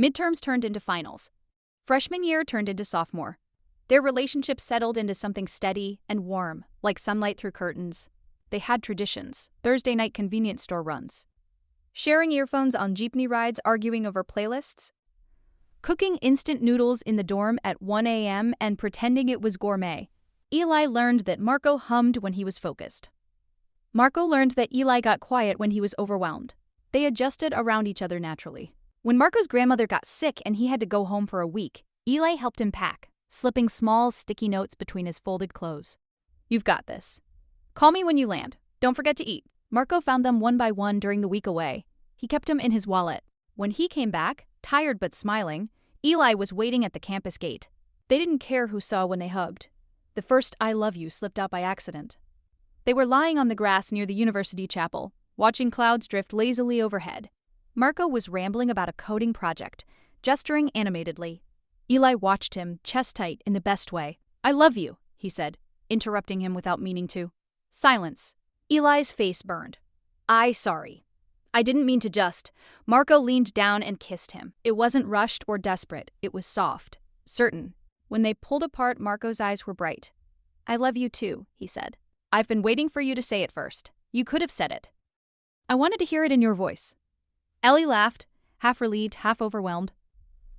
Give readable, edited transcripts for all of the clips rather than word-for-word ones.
Midterms turned into finals. Freshman year turned into sophomore. Their relationship settled into something steady and warm, like sunlight through curtains. They had traditions, Thursday night convenience store runs, sharing earphones on jeepney rides, arguing over playlists, cooking instant noodles in the dorm at 1 a.m. and pretending it was gourmet. Eli learned that Marco hummed when he was focused. Marco learned that Eli got quiet when he was overwhelmed. They adjusted around each other naturally. When Marco's grandmother got sick and he had to go home for a week, Eli helped him pack, slipping small, sticky notes between his folded clothes. "You've got this. Call me when you land. Don't forget to eat." Marco found them one by one during the week away. He kept them in his wallet. When he came back, tired but smiling, Eli was waiting at the campus gate. They didn't care who saw when they hugged. The first "I love you" slipped out by accident. They were lying on the grass near the university chapel, watching clouds drift lazily overhead. Marco was rambling about a coding project, gesturing animatedly. Eli watched him, chest tight in the best way. "I love you," he said, interrupting him without meaning to. Silence. Eli's face burned. Sorry. I didn't mean to just." Marco leaned down and kissed him. It wasn't rushed or desperate. It was soft, certain. When they pulled apart, Marco's eyes were bright. "I love you too," he said. "I've been waiting for you to say it first. You could have said it. I wanted to hear it in your voice." Ellie laughed, half relieved, half overwhelmed.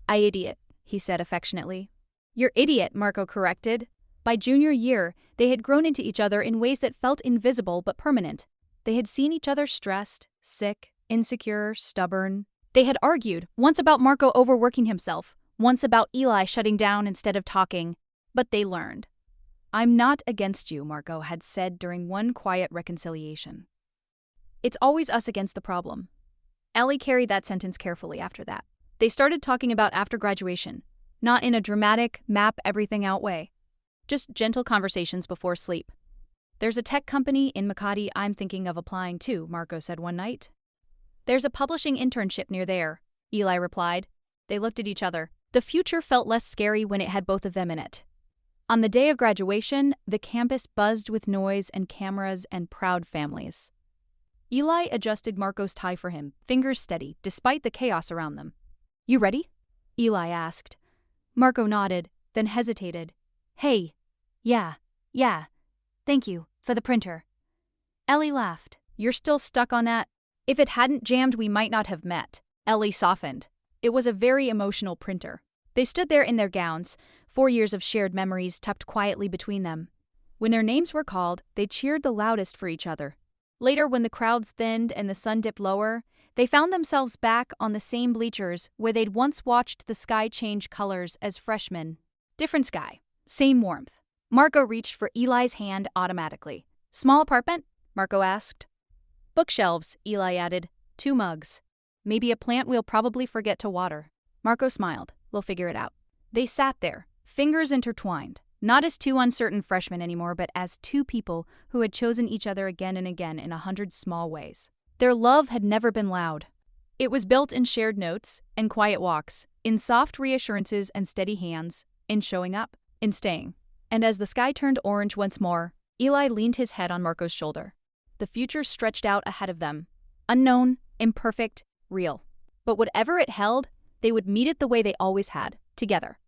"I idiot," he said affectionately. "You're idiot," Marco corrected. By junior year, they had grown into each other in ways that felt invisible but permanent. They had seen each other stressed, sick, insecure, stubborn. They had argued, once about Marco overworking himself, once about Eli shutting down instead of talking. But they learned. "I'm not against you," Marco had said during one quiet reconciliation. "It's always us against the problem." Ellie carried that sentence carefully after that. They started talking about after graduation, not in a dramatic, map everything out way. Just gentle conversations before sleep. "There's a tech company in Makati I'm thinking of applying to," Marco said one night. "There's a publishing internship near there," Eli replied. They looked at each other. The future felt less scary when it had both of them in it. On the day of graduation, the campus buzzed with noise and cameras and proud families. Eli adjusted Marco's tie for him, fingers steady, despite the chaos around them. "You ready?" Eli asked. Marco nodded, then hesitated. "Hey, yeah. Thank you, for the printer." Ellie laughed. "You're still stuck on that? If it hadn't jammed, we might not have met." Ellie softened. It was a very emotional printer. They stood there in their gowns, 4 years of shared memories tucked quietly between them. When their names were called, they cheered the loudest for each other. Later, when the crowds thinned and the sun dipped lower, they found themselves back on the same bleachers where they'd once watched the sky change colors as freshmen. Different sky, same warmth. Marco reached for Eli's hand automatically. "Small apartment?" Marco asked. "Bookshelves," Eli added. 2 mugs. "Maybe a plant we'll probably forget to water." Marco smiled. "We'll figure it out." They sat there, fingers intertwined, not as 2 uncertain freshmen anymore, but as 2 people who had chosen each other again and again in 100 small ways. Their love had never been loud. It was built in shared notes and quiet walks, in soft reassurances and steady hands, in showing up, in staying. And as the sky turned orange once more, Eli leaned his head on Marco's shoulder. The future stretched out ahead of them. Unknown, imperfect, real. But whatever it held, they would meet it the way they always had, together.